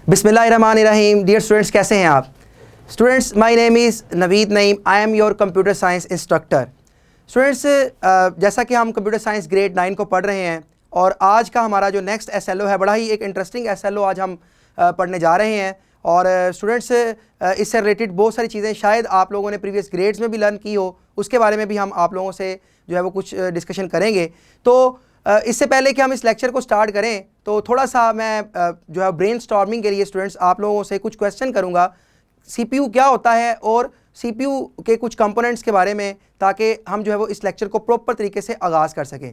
बिस्मिल्लाहिर्रहमानिर्रहीम। Dear students, कैसे हैं आप? Students, my name is Naveed Naeem. I am your computer science instructor. Students, जैसा कि हम कंप्यूटर साइंस ग्रेड 9 को पढ़ रहे हैं और आज का हमारा जो नेक्स्ट एसएलओ है, बड़ा ही एक इंटरेस्टिंग एसएलओ आज हम पढ़ने जा रहे हैं। और स्टूडेंट्स, इससे रिलेटेड बहुत सारी चीज़ें शायद आप लोगों ने प्रीवियस ग्रेड्स में भी लर्न की हो, उसके बारे में भी हम आप लोगों से जो है वो कुछ डिस्कशन करेंगे। तो इससे पहले कि हम इस लेक्चर को स्टार्ट करें तो थोड़ा सा मैं जो है ब्रेनस्टॉर्मिंग के लिए स्टूडेंट्स आप लोगों से कुछ क्वेश्चन करूंगा। सीपीयू क्या होता है और सीपीयू के कुछ कंपोनेंट्स के बारे में, ताकि हम जो है वो इस लेक्चर को प्रॉपर तरीके से आगाज़ कर सकें।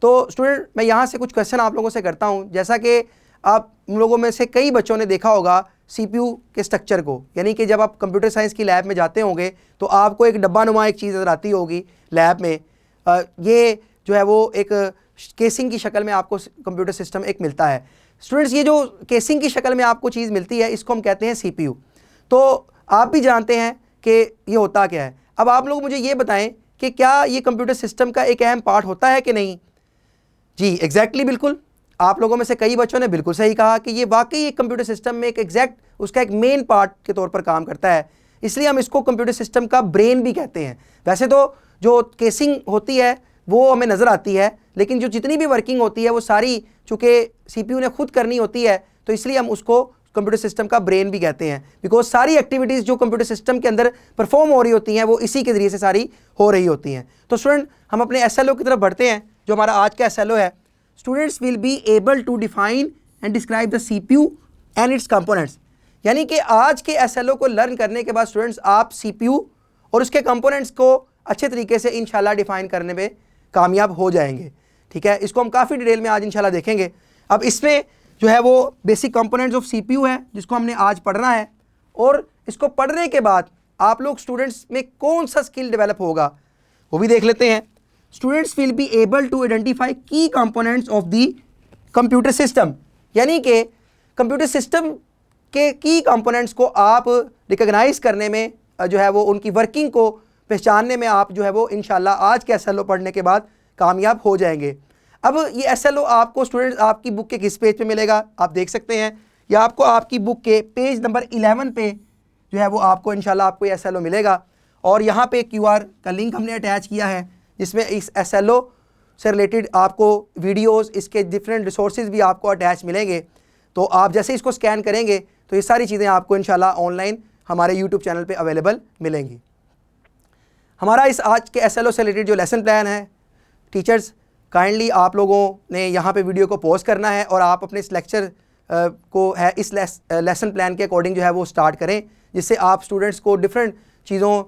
तो स्टूडेंट, मैं यहाँ से कुछ क्वेश्चन आप लोगों से करता हूँ। जैसा कि आप लोगों में से कई बच्चों ने देखा होगा सीपीयू के स्ट्रक्चर को, यानी कि जब आप कंप्यूटर साइंस की लैब में जाते होंगे तो आपको एक डब्बा नुमा एक चीज़ नज़र आती होगी लैब में। ये जो है वो एक केसिंग की शक्ल में आपको कंप्यूटर सिस्टम एक मिलता है। स्टूडेंट्स, ये जो केसिंग की शक्ल में आपको चीज़ मिलती है, इसको हम कहते हैं सीपीयू। तो आप भी जानते हैं कि ये होता क्या है। अब आप लोग मुझे ये बताएं कि क्या ये कंप्यूटर सिस्टम का एक अहम पार्ट होता है कि नहीं? जी एग्जैक्टली, बिल्कुल। आप लोगों में से कई बच्चों ने बिल्कुल सही कहा कि ये वाकई एक कंप्यूटर सिस्टम में एक एग्जैक्ट उसका एक मेन पार्ट के तौर पर काम करता है। इसलिए हम इसको कंप्यूटर सिस्टम का ब्रेन भी कहते हैं। वैसे तो जो केसिंग होती है वो हमें नज़र आती है, लेकिन जो जितनी भी वर्किंग होती है वो सारी चूँकि सीपीयू ने खुद करनी होती है, तो इसलिए हम उसको कंप्यूटर सिस्टम का ब्रेन भी कहते हैं। बिकॉज सारी एक्टिविटीज़ जो कंप्यूटर सिस्टम के अंदर परफॉर्म हो रही होती हैं वो इसी के ज़रिए से सारी हो रही होती हैं। तो स्टूडेंट, हम अपने एसएलओ की तरफ बढ़ते हैं। जो हमारा आज का एसएलओ है, students will be able to define and describe the CPU and its components. यानी कि आज के एसएलओ को लर्न करने के बाद स्टूडेंट्स आप सीपीयू और उसके कंपोनेंट्स को अच्छे तरीके से इंशाल्लाह डिफाइन करने में कामयाब हो जाएंगे। ठीक है, इसको हम काफ़ी डिटेल में आज इंशाल्लाह देखेंगे। अब इसमें जो है वो बेसिक कंपोनेंट्स ऑफ सीपीयू है जिसको हमने आज पढ़ना है, और इसको पढ़ने के बाद आप लोग स्टूडेंट्स में कौन सा स्किल डेवलप होगा वो भी देख लेते हैं। Students will be able to identify key components of the computer system, यानी कि कंप्यूटर सिस्टम के की कंपोनेंट्स को आप रिकॉग्नाइज करने में जो है वो उनकी वर्किंग को पहचानने में आप जो है वो इंशाल्लाह आज के एसएलओ पढ़ने के बाद कामयाब हो जाएंगे। अब ये एसएलओ आपको स्टूडेंट्स आपकी बुक के किस पेज पे मिलेगा आप देख सकते हैं, या आपको आपकी बुक के पेज नंबर 11 पे जो है वो आपको इंशाल्लाह आपको ये एसएलओ मिलेगा। और यहाँ पे क्यूआर का लिंक हमने अटैच किया है जिसमें इस एसएलओ से रिलेटेड आपको वीडियोज़, इसके डिफरेंट रिसोर्सेज भी आपको अटैच मिलेंगे। तो आप जैसे इसको स्कैन करेंगे तो ये सारी चीज़ें आपको इंशाल्लाह ऑनलाइन हमारे यूट्यूब चैनल पर अवेलेबल मिलेंगी। हमारा इस आज के एसएलओ से रिलेटेड जो लेसन प्लान है, टीचर्स काइंडली आप लोगों ने यहाँ पे वीडियो को पॉज करना है और आप अपने इस लेक्चर को है इस लेसन प्लान के अकॉर्डिंग जो है वो स्टार्ट करें, जिससे आप स्टूडेंट्स को डिफरेंट चीज़ों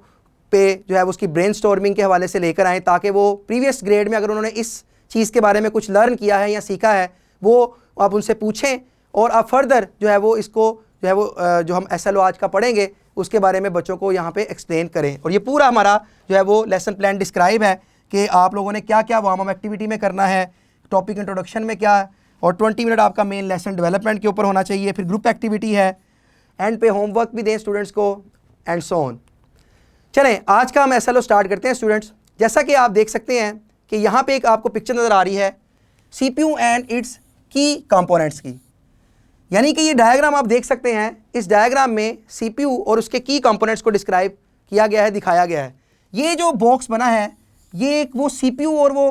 पे जो है उसकी ब्रेनस्टॉर्मिंग के हवाले से लेकर आएँ, ताकि वो प्रीवियस ग्रेड में अगर उन्होंने इस चीज़ के बारे में कुछ लर्न किया है या सीखा है वो आप उनसे पूछें, और आप फर्दर जो है वो इसको जो है वो जो हम एसएलओ आज का पढ़ेंगे उसके बारे में बच्चों को यहाँ पे एक्सप्लेन करें। और ये पूरा हमारा जो है वो लेसन प्लान डिस्क्राइब है कि आप लोगों ने क्या क्या वार्म अप एक्टिविटी में करना है, टॉपिक इंट्रोडक्शन में क्या, और 20 मिनट आपका मेन लेसन डेवलपमेंट के ऊपर होना चाहिए, फिर ग्रुप एक्टिविटी है, एंड पे होमवर्क भी दें स्टूडेंट्स को, एंड सो ऑन। चलें, आज का हम एसएलओ स्टार्ट करते हैं स्टूडेंट्स। जैसा कि आप देख सकते हैं कि यहाँ पे एक आपको पिक्चर नज़र आ रही है सीपीयू एंड इट्स की कंपोनेंट्स की, यानी कि ये डायग्राम आप देख सकते हैं। इस डायग्राम में सीपीयू और उसके की कंपोनेंट्स को डिस्क्राइब किया गया है, दिखाया गया है। ये जो बॉक्स बना है ये एक वो सीपीयू और वो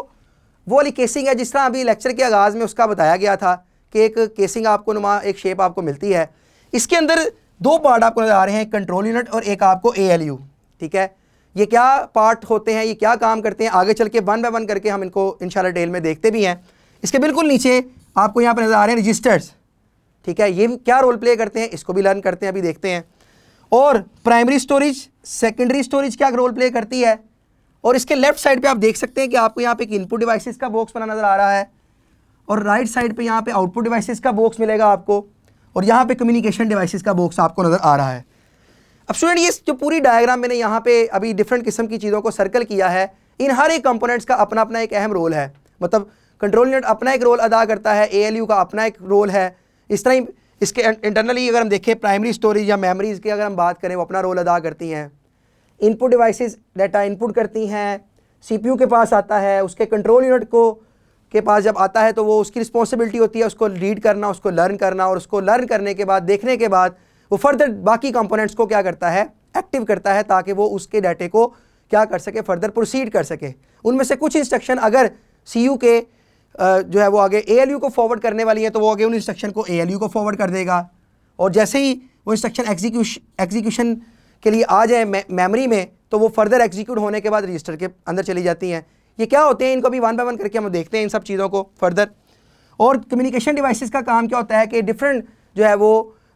वाली केसिंग है, जिस तरह अभी लेक्चर के आगाज़ में उसका बताया गया था कि एक केसिंग आपको नुमा एक शेप आपको मिलती है। इसके अंदर दो पार्ट आपको नज़र आ रहे हैं, एक कंट्रोल यूनिट और एक आपको ALU। ठीक है, ये क्या पार्ट होते हैं, ये क्या काम करते हैं, आगे चल के वन बाय वन करके हम इनको इंशाल्लाह डिटेल में देखते भी हैं। इसके बिल्कुल नीचे आपको यहाँ पर नज़र आ रहे हैं रजिस्टर्स। ठीक है, ये क्या रोल प्ले करते हैं इसको भी लर्न करते हैं, अभी देखते हैं। और प्राइमरी स्टोरेज, सेकेंडरी स्टोरेज क्या रोल प्ले करती है। और इसके लेफ्ट साइड पे आप देख सकते हैं कि आपको यहाँ पे एक इनपुट डिवाइसेस का बॉक्स बना नज़र आ रहा है, और राइट साइड पे यहाँ पे आउटपुट डिवाइसेस का बॉक्स मिलेगा आपको, और यहाँ पे कम्युनिकेशन डिवाइसेस का बॉक्स आपको नज़र आ रहा है। अब स्टूडेंट, ये जो पूरी डायग्राम मैंने यहाँ पे अभी डिफरेंट किस्म की चीज़ों को सर्कल किया है, इन हर एक कंपोनेंट्स का अपना अपना एक अहम रोल है। मतलब कंट्रोल यूनिट अपना एक रोल अदा करता है, ALU का अपना एक रोल है। इस तरह ही इसके इंटरनली अगर हम देखें प्राइमरी स्टोरेज या मेमोरीज़ की अगर हम बात करें वो अपना रोल अदा करती हैं। इनपुट डिवाइसेस डाटा इनपुट करती हैं, सीपीयू के पास आता है, उसके कंट्रोल यूनिट को के पास जब आता है तो वो उसकी रिस्पॉन्सिबिलिटी होती है उसको रीड करना, उसको लर्न करना, और उसको लर्न करने के बाद, देखने के बाद वो फर्दर बाकी कंपोनेंट्स को क्या करता है, एक्टिव करता है, ताकि वो उसके डाटे को क्या कर सके, फर्दर प्रोसीड कर सके। उनमें से कुछ इंस्ट्रक्शन अगर सीयू के जो है वो आगे एएलयू को फॉरवर्ड करने वाली है तो वो आगे उन इंस्ट्रक्शन को एएलयू को फॉरवर्ड कर देगा, और जैसे ही वो इंस्ट्रक्शन एग्जीक्यूशन के लिए आ जाए मेमोरी में तो वो फर्दर एग्जीक्यूट होने के बाद रजिस्टर के अंदर चली जाती हैं। ये क्या होते हैं, इनको भी वन बाय वन करके हम देखते हैं इन सब चीज़ों को फर्दर। और कम्युनिकेशन डिवाइसेस का काम क्या होता है कि डिफरेंट जो है वो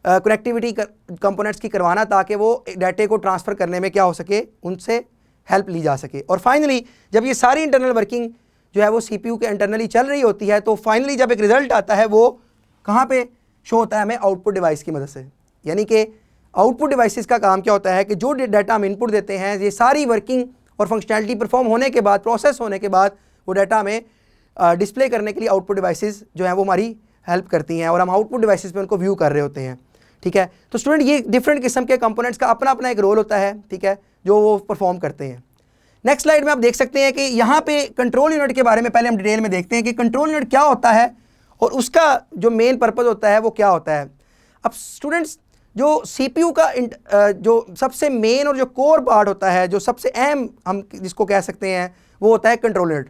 कनेक्टिविटी कंपोनेंट्स की करवाना, ताकि वो डाटे को ट्रांसफ़र करने में क्या हो सके, उनसे हेल्प ली जा सके। और फाइनली जब ये सारी इंटरनल वर्किंग जो है वो सीपीयू के इंटरनली चल रही होती है तो फाइनली जब एक रिजल्ट आता है वो कहाँ पे शो होता है, हमें आउटपुट डिवाइस की मदद से। यानी कि आउटपुट डिवाइसेस का काम क्या होता है कि जो डाटा हम इनपुट देते हैं, ये सारी वर्किंग और फंक्शनैलिटी परफॉर्म होने के बाद, प्रोसेस होने के बाद, वो डाटा में डिस्प्ले करने के लिए आउटपुट डिवाइसेस जो हैं वो हमारी हेल्प करती हैं, और हम आउटपुट डिवाइसेस पे उनको व्यू कर रहे होते हैं। ठीक है, तो स्टूडेंट ये डिफरेंट किस्म के कंपोनेंट्स का अपना अपना एक रोल होता है, ठीक है, जो वो परफॉर्म करते हैं। नेक्स्ट स्लाइड में आप देख सकते हैं कि यहाँ पे कंट्रोल यूनिट के बारे में पहले हम डिटेल में देखते हैं कि कंट्रोल यूनिट क्या होता है और उसका जो मेन पर्पज़ होता है वो क्या होता है। अब स्टूडेंट्स, जो सीपीयू का जो सबसे मेन और जो कोर पार्ट होता है, जो सबसे अहम हम जिसको कह सकते हैं, वो होता है control unit.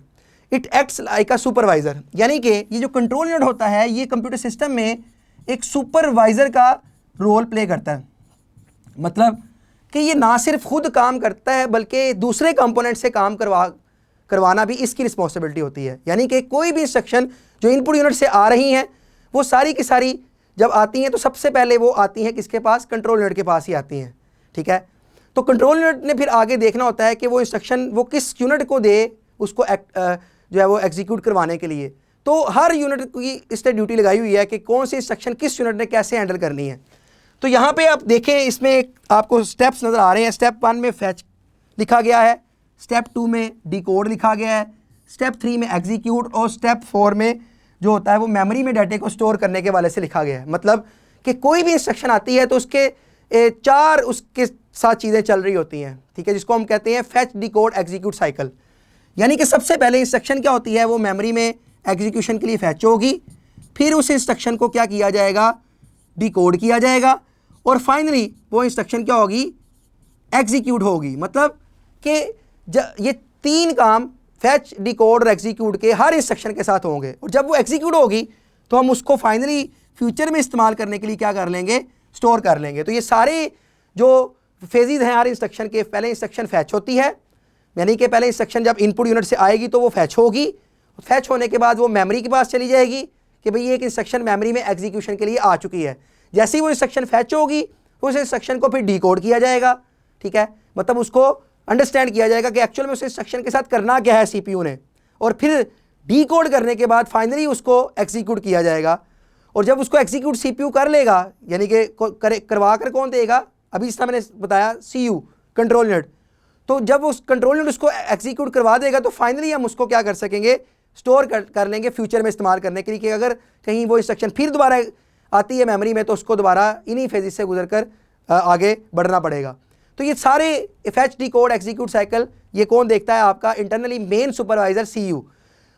It acts like a supervisor, यानी कि ये जो कंट्रोल यूनिट होता है ये कंप्यूटर सिस्टम में एक सुपरवाइज़र का रोल प्ले करता है। मतलब कि ये ना सिर्फ खुद काम करता है बल्कि दूसरे कंपोनेंट से काम करवाना भी इसकी रिस्पॉन्सिबिलिटी होती है। यानी कि कोई भी इंस्ट्रक्शन जो इनपुट यूनिट से आ रही हैं वो सारी की सारी जब आती हैं तो सबसे पहले वो आती हैं किसके पास, कंट्रोल यूनिट के पास ही आती हैं। ठीक है, तो कंट्रोल यूनिट ने फिर आगे देखना होता है कि वो इंस्ट्रक्शन वो किस यूनिट को दे उसको जो है वो एग्जीक्यूट करवाने के लिए। तो हर यूनिट की इस पर ड्यूटी लगाई हुई है कि कौन सी इंस्ट्रक्शन किस यूनिट ने कैसे हैंडल करनी है। तो यहाँ पे आप देखें, इसमें आपको स्टेप्स नज़र आ रहे हैं। स्टेप 1 में फैच लिखा गया है, स्टेप 2 में डिकोड लिखा गया है, स्टेप 3 में एग्जीक्यूट, और स्टेप 4 में जो होता है वो मेमोरी में डाटे को स्टोर करने के वाले से लिखा गया है। मतलब कि कोई भी इंस्ट्रक्शन आती है तो उसके 4 उसके साथ चीज़ें चल रही होती हैं। ठीक है, जिसको हम कहते हैं फैच डिकोड एग्जीक्यूट साइकिल। यानी कि सबसे पहले इंस्ट्रक्शन क्या होती है, वो मेमोरी में एग्जीक्यूशन के लिए फैच होगी, फिर उस इंस्ट्रक्शन को क्या किया जाएगा, डिकोड किया जाएगा, और फाइनली वो इंस्ट्रक्शन क्या होगी, एग्जीक्यूट होगी। मतलब कि ये 3 काम फैच, डिकोड और एग्जीक्यूट के हर इंस्ट्रक्शन के साथ होंगे, और जब वो एग्जीक्यूट होगी तो हम उसको फाइनली फ्यूचर में इस्तेमाल करने के लिए क्या कर लेंगे, स्टोर कर लेंगे। तो ये सारे जो फेजेस हैं हर इंस्ट्रक्शन के, पहले इंस्ट्रक्शन फैच होती है, यानी कि पहले इंस्ट्रक्शन जब इनपुट यूनिट से आएगी तो वो फैच होगी, फैच होने के बाद वो मेमोरी के पास चली जाएगी कि भाई एक इंस्ट्रक्शन मेमोरी में एग्जीक्यूशन के लिए आ चुकी है। जैसे ही वो इंस्ट्रक्शन फैच होगी उस इंस्ट्रक्शन को फिर डिकोड किया जाएगा। ठीक है, मतलब उसको अंडरस्टैंड किया जाएगा कि एक्चुअल में उस इंस्ट्रक्शन के साथ करना क्या है सीपीयू ने, और फिर डिकोड करने के बाद फाइनली उसको एग्जीक्यूट किया जाएगा। और जब उसको एग्जीक्यूट सीपीयू कर लेगा, यानी कि करवा कर कौन देगा, अभी इस तरह मैंने बताया सीयू कंट्रोल यूनिट, तो जब उस कंट्रोल यूनिट उसको एग्जीक्यूट करवा देगा तो फाइनली हम उसको क्या कर सकेंगे, स्टोर कर लेंगे फ्यूचर में इस्तेमाल करने के लिए, कि अगर कहीं वो इंस्ट्रक्शन फिर दोबारा आती है मेमोरी में तो उसको दोबारा इन्हीं फेजेस से गुजर कर आगे बढ़ना पड़ेगा। तो ये सारे फैच, डिकोड, एग्जीक्यूट साइकिल ये कौन देखता है, आपका इंटरनली मेन सुपरवाइजर सीयू।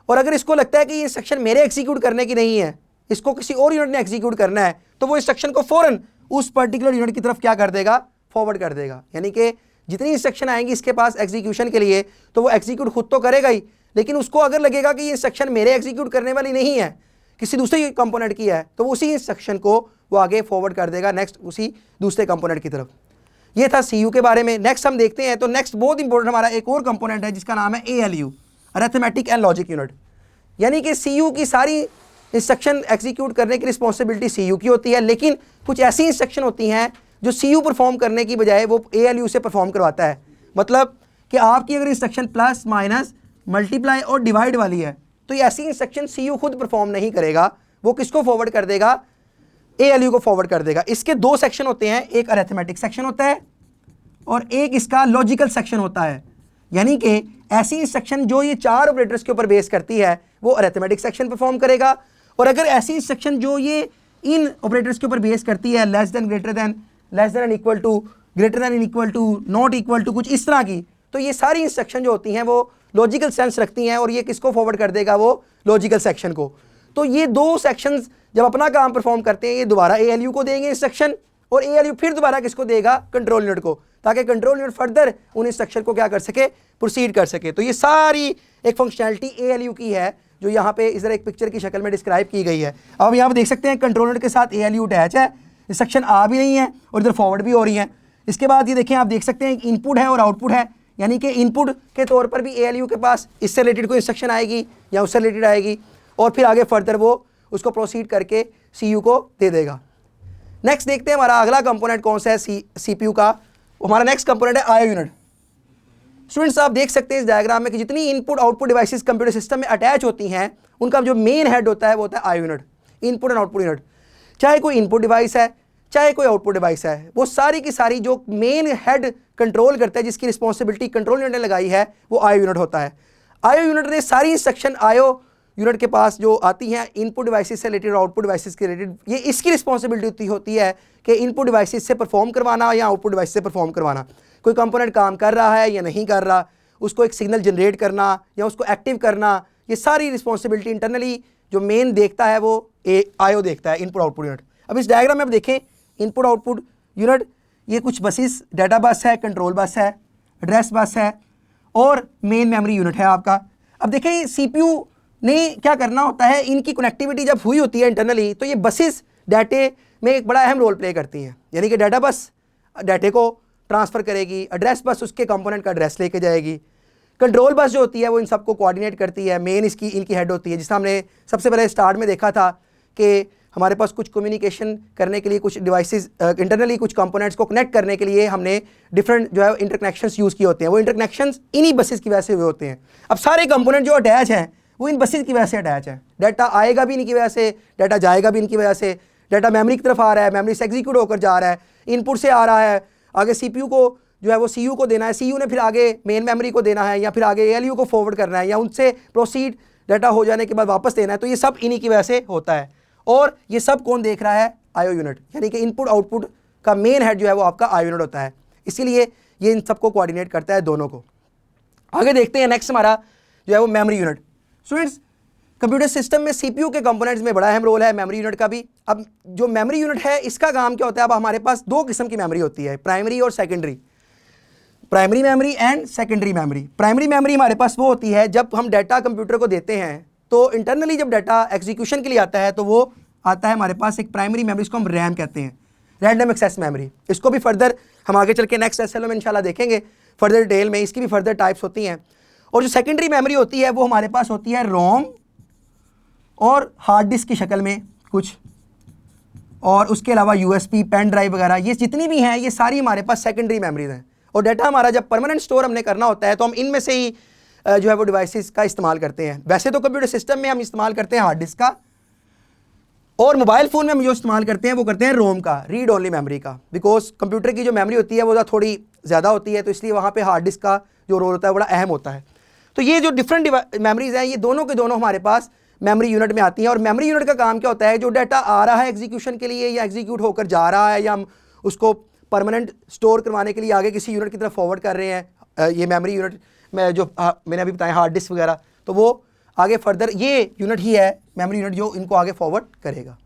और अगर इसको लगता है कि ये इंस्ट्रक्शन मेरे एग्जीक्यूट करने की नहीं है, इसको किसी और यूनिट ने एग्जीक्यूट करना है, तो वो इंस्ट्रक्शन को फ़ौरन उस पर्टिकुलर यूनिट की तरफ क्या कर देगा, फॉरवर्ड कर देगा। यानी कि जितनी इंस्ट्रक्शन आएंगी इसके पास एग्जीक्यूशन के लिए तो वो एग्जीक्यूट खुद तो करेगा ही, लेकिन उसको अगर लगेगा कि ये इंस्ट्रक्शन मेरे एग्जीक्यूट करने वाली नहीं है, किसी दूसरे कंपोनेंट की है, तो उसी इंस्ट्रक्शन को वो आगे फॉरवर्ड कर देगा नेक्स्ट उसी दूसरे कंपोनेंट की तरफ। ये था सीयू के बारे में। नेक्स्ट हम देखते हैं, तो नेक्स्ट बहुत इंपॉर्टेंट हमारा एक और कंपोनेंट है जिसका नाम है ALU, arithmetic and logic unit. यानी कि सीयू की सारी इंस्ट्रक्शन एग्जीक्यूट करने की रिस्पॉन्सिबिलिटी सीयू की होती है, लेकिन कुछ ऐसी इंस्ट्रक्शन होती हैं जो सीयू परफॉर्म करने की बजाय वो एएलयू से परफॉर्म करवाता है। मतलब कि आपकी अगर इंस्ट्रक्शन प्लस, माइनस, मल्टीप्लाई और डिवाइड वाली है तो ये ऐसी इंस्ट्रक्शन सीयू खुद परफॉर्म नहीं करेगा, वो किसको फॉरवर्ड कर देगा, एएलयू को फॉरवर्ड कर देगा। इसके 2 सेक्शन होते हैं, एक अरिथमेटिक सेक्शन होता है और एक इसका लॉजिकल सेक्शन होता है। यानी कि ऐसी इंस्ट्रक्शन जो ये 4 ऑपरेटर्स के ऊपर बेस करती है वो अरिथमेटिक सेक्शन परफॉर्म करेगा, और अगर ऐसी इंस्ट्रक्शन जो ये इन ऑपरेटर्स के ऊपर बेस करती है, less than, greater than, less than and equal to, greater than and equal to, not equal to, कुछ इस तरह की, तो ये सारी इंस्ट्रक्शन जो होती हैं वो लॉजिकल सेंस रखती हैं और ये किसको फॉरवर्ड कर देगा, वो लॉजिकल सेक्शन को। तो ये दो सेक्शंस जब अपना काम परफॉर्म करते हैं, ये दोबारा ALU को देंगे इंस्ट्रक्शन और ALU फिर दोबारा किसको देगा, कंट्रोल यूनिट को, ताकि कंट्रोल यूनिट फर्दर उन इंस्ट्रक्शन को क्या कर सके, प्रोसीड कर सके। तो ये सारी एक फंक्शनैलिटी ALU की है जो यहाँ पे इधर एक पिक्चर की शक्ल में डिस्क्राइब की गई है। अब यहाँ पे देख सकते हैं कंट्रोल यूनिट के साथ ALU अटैच है, इंस्ट्रक्शन आ भी रही है और इधर फॉरवर्ड भी हो रही हैं। इसके बाद ये देखें, आप देख सकते हैं इनपुट है और आउटपुट है, यानी कि इनपुट के तौर पर भी ALU के पास इससे रिलेटेड कोई इंस्ट्रक्शन आएगी या उससे रिलेटेड आएगी और फिर आगे फर्दर वो उसको प्रोसीड करके CPU को दे देगा। नेक्स्ट देखते हैं हमारा अगला कंपोनेंट कौन सा है CPU का। हमारा नेक्स्ट कंपोनेंट है IO यूनिट। स्टूडेंट्स आप देख सकते हैं इस डायग्राम में कि जितनी input output devices computer system में अटैच होती हैं, उनका जो मेन हेड होता है वो होता है IO unit, input and output unit. चाहे कोई इनपुट डिवाइस है चाहे कोई आउटपुट डिवाइस है, वो सारी की सारी जो मेन हेड कंट्रोल करता है, जिसकी रिस्पॉन्सिबिलिटी कंट्रोल यूनिट ने लगाई है, वो IO यूनिट होता है। IO यूनिट ने सारी इंस्ट्रक्शन IO यूनिट के पास जो आती हैं इनपुट डिवाइसेस से रिलेटेड और आउटपुट डिवाइसेस के रिलेटेड, ये इसकी रिस्पॉन्सिबिलिटी होती है कि इनपुट डिवाइसेस से परफॉर्म करवाना या आउटपुट डिवाइस से परफॉर्म करवाना। कोई कंपोनेंट काम कर रहा है या नहीं कर रहा, उसको एक सिग्नल जनरेट करना या उसको एक्टिव करना, ये सारी रिस्पॉन्सिबिलिटी इंटरनली जो मेन देखता है वो IO देखता है, इनपुट आउटपुट यूनिट। अब इस डायग्राम में आप देखें इनपुट आउटपुट यूनिट, ये कुछ बसेस, डाटा बस है, कंट्रोल बस है, एड्रेस बस है और मेन मेमोरी यूनिट है आपका। अब देखें CPU ने क्या करना होता है, इनकी कनेक्टिविटी जब हुई होती है इंटरनली, तो ये बसेस डाटे में एक बड़ा अहम रोल प्ले करती हैं। यानी कि डाटा बस डाटे को ट्रांसफ़र करेगी, एड्रेस बस उसके कंपोनेंट का एड्रेस लेके जाएगी, कंट्रोल बस जो होती है वो इन सबको कोऑर्डिनेट करती है, मेन इनकी हेड होती है। जिसमें हमने सबसे पहले स्टार्ट में देखा था कि हमारे पास कुछ कम्युनिकेशन करने के लिए कुछ डिवाइसेस इंटरनली कुछ कंपोनेंट्स को कनेक्ट करने के लिए हमने डिफरेंट जो है इंटरकनेक्शंस यूज़ किए होते हैं। वो इंटरकनेक्शंस इन्हीं बसेस की वजह से हुए होते हैं। अब सारे कंपोनेंट जो अटैच हैं वो इन बसेस की वजह से अटैच है। डाटा आएगा भी इनकी वजह से, डाटा जाएगा भी इनकी वजह से। डाटा मेमोरी की तरफ आ रहा है, मेमोरी से एग्जीक्यूट होकर जा रहा है, इनपुट से आ रहा है, आगे CPU को जो है वो CU को देना है, CU ने फिर आगे मेन मेमोरी को देना है या फिर आगे ALU को फॉरवर्ड करना है या उनसे प्रोसीड डाटा हो जाने के बाद वापस देना है। तो ये सब इन्हीं की वजह से होता है। और ये सब कौन देख रहा है, IO यूनिट, यानी कि इनपुट आउटपुट का मेन हेड जो है वो आपका IO यूनिट होता है। इसीलिए ये इन सबको कोऑर्डिनेट करता है, दोनों को। आगे देखते हैं नेक्स्ट हमारा जो है वो memory unit. Students computer system में CPU के कंपोनेंट्स में बड़ा अहम रोल है, मेमोरी यूनिट का भी। अब जो मेमोरी यूनिट है इसका काम क्या होता है, अब हमारे पास दो किस्म की मेमोरी होती है, प्राइमरी और secondary. Primary memory and secondary memory. Primary memory हमारे पास वो होती है जब हम डाटा कंप्यूटर को देते हैं, तो इंटरनली जब डाटा एग्जीक्यूशन के लिए आता है तो वो आता है हमारे पास एक प्राइमरी मेमोरी, इसको हम रैम कहते हैं, रैंडम एक्सेस मेमोरी। इसको भी फर्दर हम आगे चल के नेक्स्ट SLO में इंशाल्लाह देखेंगे फर्दर डिटेल में, इसकी भी फर्दर टाइप्स होती हैं। और जो सेकेंडरी मेमोरी होती है वो हमारे पास होती है रोम और हार्ड डिस्क की शक्ल में कुछ, और उसके अलावा USB, पेन ड्राइव वगैरह, ये जितनी भी हैं ये सारी हमारे पास सेकेंडरी मेमोरीज हैं। और डाटा हमारा जब परमानेंट स्टोर हमने करना होता है तो हम इनमें से ही जो है वो डिवाइसेस का इस्तेमाल करते हैं। वैसे तो कंप्यूटर सिस्टम में हम इस्तेमाल करते हैं हार्ड डिस्क का, और मोबाइल फ़ोन में हम जो इस्तेमाल करते हैं वो करते हैं रोम का, रीड ओनली मेमोरी का। बिकॉज कंप्यूटर की जो मेमोरी होती है वो थोड़ी ज़्यादा होती है, तो इसलिए वहाँ पे हार्ड डिस्क का जो रोल होता है बड़ा अहम होता है। तो ये जो डिफरेंट मेमोरीज हैं ये दोनों के दोनों हमारे पास मेमोरी यूनिट में आती हैं। और मेमोरी यूनिट का काम क्या होता है, जो डाटा आ रहा है एग्जीक्यूशन के लिए या एग्जीक्यूट होकर जा रहा है या हम उसको परमानेंट स्टोर करवाने के लिए आगे किसी यूनिट की तरफ फॉरवर्ड कर रहे हैं, ये मेमोरी यूनिट में जो मैंने अभी बताया हार्ड डिस्क वगैरह, तो वो आगे फर्दर ये यूनिट ही है मेमोरी यूनिट जो इनको आगे फॉरवर्ड करेगा।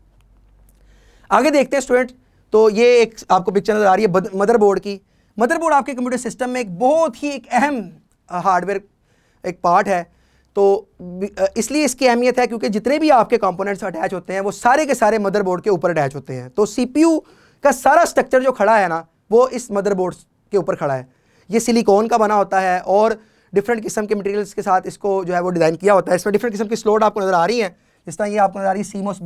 आगे देखते हैं स्टूडेंट, तो ये एक आपको पिक्चर नजर आ रही है मदरबोर्ड की। मदरबोर्ड आपके कंप्यूटर सिस्टम में एक बहुत ही एक अहम हार्डवेयर एक पार्ट है। तो इसलिए इसकी अहमियत है क्योंकि जितने भी आपके कंपोनेंट्स अटैच होते हैं वो सारे के सारे मदरबोर्ड के ऊपर अटैच होते हैं। तो CPU का सारा स्ट्रक्चर जो खड़ा है ना वो इस मदरबोर्ड के ऊपर खड़ा है। ये सिलिकॉन का बना होता है और डिफरेंट किस्म के मटेरियल्स के साथ इसको जो है वो डिज़ाइन किया होता है। इसमें डिफरेंट किस्म की स्लॉट आपको नज़र आ रही हैं, जिस तरह ये आपको नज़र आ रही है CMOS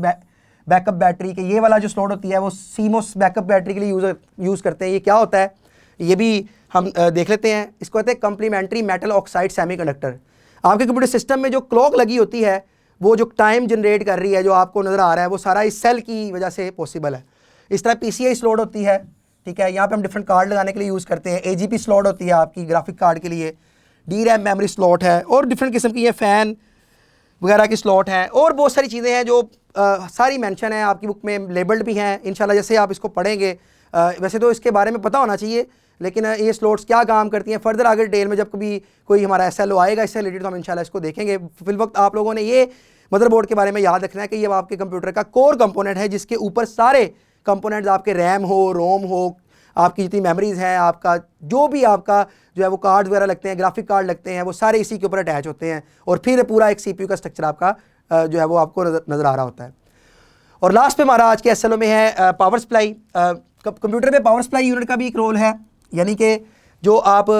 बैकअप बैटरी के, ये वाला जो स्लॉट होती है वो CMOS बैकअप बैटरी के लिए यूज़ करते हैं। ये क्या होता है ये भी हम देख लेते हैं। इसको कहते हैं कम्प्लीमेंट्री मेटल ऑक्साइड सेमीकंडक्टर। आपके कंप्यूटर सिस्टम में जो क्लॉक लगी होती है वो जो टाइम जनरेट कर रही है जो आपको नज़र आ रहा है वो सारा इस सेल की वजह से पॉसिबल है। इस तरह PCI स्लॉट होती है, ठीक है, यहाँ पे हम डिफरेंट कार्ड लगाने के लिए यूज़ करते हैं। AGP स्लॉट होती है आपकी ग्राफिक कार्ड के लिए, DRAM मेमोरी स्लॉट है और डिफरेंट किस्म की ये फ़ैन वगैरह की स्लॉट है और बहुत सारी चीज़ें हैं जो सारी मेंशन है आपकी बुक में, लेबल्ड भी हैं इंशाल्लाह जैसे आप इसको पढ़ेंगे। वैसे तो इसके बारे में पता होना चाहिए लेकिन ये स्लॉट्स क्या काम करती हैं फर्दर आगे डिटेल में जब कभी कोई हमारा SLO आएगा इससे रिलेटेड तो हम इंशाल्लाह इसको देखेंगे। फिल वक्त आप लोगों ने ये मदरबोर्ड के बारे में याद रखना है कि ये आपके कंप्यूटर का कोर कंपोनेंट है, जिसके ऊपर सारे कंपोनेंट्स आपके रैम हो, रोम हो, आपकी जितनी मेमोरीज़ हैं, आपका जो भी आपका जो है वो कार्ड वगैरह लगते हैं, ग्राफिक कार्ड लगते हैं, वो सारे इसी के ऊपर अटैच होते हैं और फिर पूरा एक CPU का स्ट्रक्चर आपका जो है वो आपको नज़र आ रहा होता है। और लास्ट पे हमारा आज के SLO में है पावर सप्लाई। कंप्यूटर में पावर सप्लाई यूनिट का भी एक रोल है, यानी कि जो आप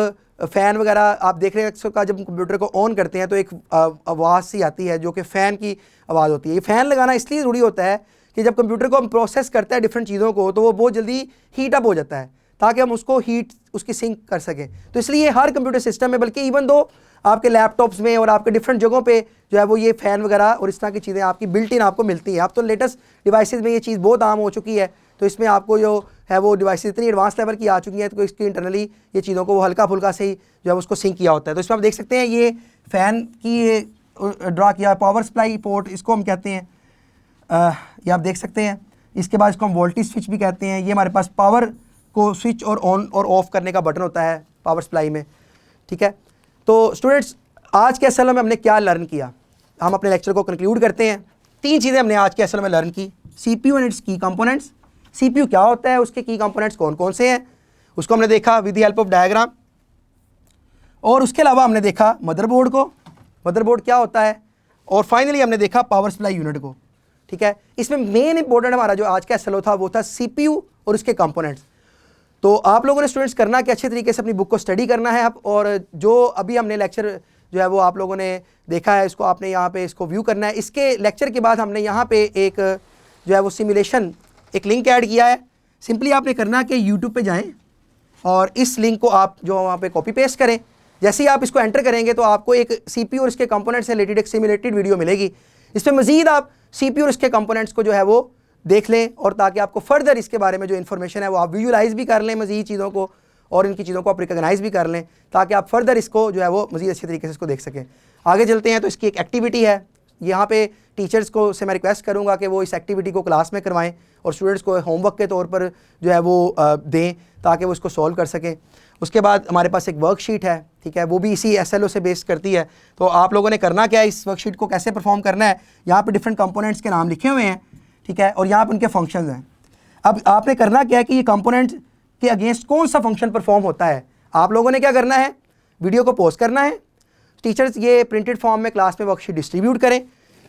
फ़ैन वगैरह आप देख रहे हैं अक्सर का जब कंप्यूटर को ऑन करते हैं तो एक आवाज़ सी आती है जो कि फ़ैन की आवाज़ होती है। ये फ़ैन लगाना इसलिए ज़रूरी होता है कि जब कंप्यूटर को हम प्रोसेस करते हैं डिफरेंट चीज़ों को तो वो बहुत जल्दी हीट अप हो जाता है ताकि हम उसको हीट उसकी सिंक कर सकें। तो इसलिए हर कंप्यूटर सिस्टम में, बल्कि इवन दो आपके लैपटॉप्स में और आपके डिफरेंट जगहों पे जो है वो ये फ़ैन वगैरह और इस तरह की चीज़ें आपकी बिल्ट इन आपको मिलती हैं। अब तो लेटेस्ट डिवाइसेस में ये चीज़ बहुत आम हो चुकी है, तो इसमें आपको जो है वो डिवाइसेस इतनी एडवांस लेवल की आ चुकी हैं तो इसकी इंटरनली ये चीज़ों को वो हल्का फुल्का से ही जो है उसको सिंक किया होता है। तो इसमें आप देख सकते हैं ये फ़ैन की ये ड्रा किया पावर सप्लाई पोर्ट इसको हम कहते हैं, ये आप देख सकते हैं। इसके बाद इसको हम वोल्टेज स्विच भी कहते हैं। ये हमारे पास पावर को स्विच और ऑन और ऑफ करने का बटन होता है पावर सप्लाई में, ठीक है। तो स्टूडेंट्स आज के SLO में हमने क्या लर्न किया, हम अपने लेक्चर को कंक्लूड करते हैं। 3 चीज़ें हमने आज के SLO में लर्न की। CPU एंड इट्स की कंपोनेंट्स, CPU क्या होता है, उसके की कंपोनेंट्स कौन कौन से हैं, उसको हमने देखा with the help of diagram. और उसके अलावा हमने देखा मदरबोर्ड को, मदरबोर्ड क्या होता है, और फाइनली हमने देखा पावर सप्लाई यूनिट को, ठीक है। इसमें मेन इंपॉर्टेंट हमारा जो आज का SLO था वो था CPU और उसके कंपोनेंट्स। तो आप लोगों ने स्टूडेंट्स करना कि अच्छे तरीके से अपनी बुक को स्टडी करना है आप, और जो अभी हमने लेक्चर जो है वो आप लोगों ने देखा है इसको आपने यहाँ पे इसको व्यू करना है। इसके लेक्चर के बाद हमने यहाँ पे एक जो है वो सिमुलेशन एक लिंक ऐड किया है। सिंपली आपने करना कि यूट्यूब पे जाएं और इस लिंक को आप जो वहाँ पे कॉपी पेस्ट करें। जैसे ही आप इसको एंटर करेंगे तो आपको एक CPU और इसके कंपोनेंट से रिलेटेड एक सिमुलेटेड वीडियो मिलेगी। इसमें मज़ीद आप CPU और इसके कंपोनेंट्स को जो है वो देख लें, और ताकि आपको फर्दर इसके बारे में जो इन्फॉर्मेशन है वो आप विजुलाइज भी कर लें मज़ीद चीज़ों को, और इनकी चीज़ों को आप रिकॉग्नाइज भी कर लें ताकि आप फर्दर इसको जो है वो मज़ीद अच्छे तरीके से इसको देख सकें। आगे चलते हैं तो इसकी एक एक्टिविटी है, यहाँ पे टीचर्स को से मैं रिक्वेस्ट करूँगा कि वो इस एक्टिविटी को क्लास में करवाएं और स्टूडेंट्स को होमवर्क के तौर पर जो है वो दें ताकि वो इसको सॉल्व कर सकें। उसके बाद हमारे पास एक वर्कशीट है, ठीक है, वो भी इसी SLO से बेस करती है। तो आप लोगों ने करना क्या है, इस वर्कशीट को कैसे परफॉर्म करना है, यहाँ पे डिफरेंट कंपोनेंट्स के नाम लिखे हुए हैं, ठीक है, और यहाँ पे उनके फंक्शंस हैं। अब आपने करना क्या है कि ये कंपोनेंट्स के अगेंस्ट कौन सा फंक्शन परफॉर्म होता है, आप लोगों ने क्या करना है, वीडियो को पॉज करना है, टीचर्स ये प्रिंटेड फॉर्म में क्लास में वर्कशीट डिस्ट्रीब्यूट करें।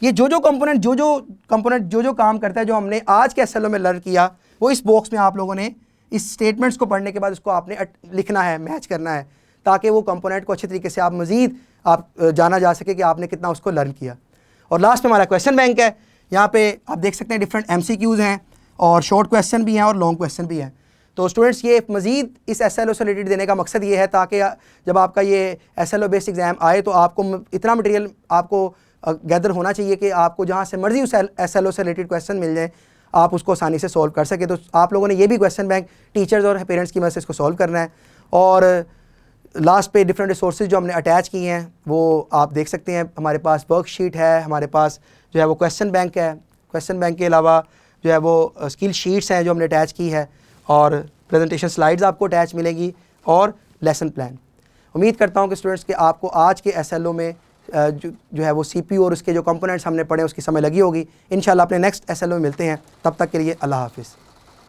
ये जो कंपोनेंट जो काम करता है, जो हमने आज के SLO में लर्न किया, वो इस बॉक्स में आप लोगों ने इस स्टेटमेंट्स को पढ़ने के बाद उसको आपने लिखना है, मैच करना है, ताकि वो कंपोनेंट को अच्छे तरीके से आप मज़ीद आप जाना जा सके कि आपने कितना उसको लर्न किया। और लास्ट में हमारा क्वेश्चन बैंक है, यहाँ पे आप देख सकते हैं डिफरेंट MCQs हैं और शॉर्ट क्वेश्चन भी हैं और लॉन्ग क्वेश्चन भी हैं। तो स्टूडेंट्स ये मज़ीद इस SLO से रिलेटेड देने का मकसद ये है ताकि जब आपका ये SLO बेस्ड एग्ज़ाम आए तो आपको इतना मटेरियल आपको गैदर होना चाहिए कि आपको जहाँ से मर्ज़ी उस SLO से रिलेटेड क्वेश्चन मिल जाए, आप उसको आसानी से सॉल्व कर सके। तो आप लोगों ने ये भी क्वेश्चन बैंक टीचर्स और पेरेंट्स की मदद से इसको सॉल्व करना है। और लास्ट पे डिफरेंट रिसोर्सेज जो हमने अटैच किए हैं वो आप देख सकते हैं। हमारे पास वर्कशीट है, हमारे पास जो है वो क्वेश्चन बैंक है, क्वेश्चन बैंक के अलावा जो है वो स्किल शीट्स हैं जो हमने अटैच की है, और प्रेजेंटेशन स्लाइड्स आपको अटैच मिलेंगी, और लेसन प्लान। उम्मीद करता हूँ कि स्टूडेंट्स के आपको आज के SLO में जो है वो CPU और उसके जो कंपोनेंट्स हमने पढ़े उसकी समझ लगी होगी। इंशाल्लाह अपने नेक्स्ट SLO में मिलते हैं, तब तक के लिए अल्लाह हाफ़िज़।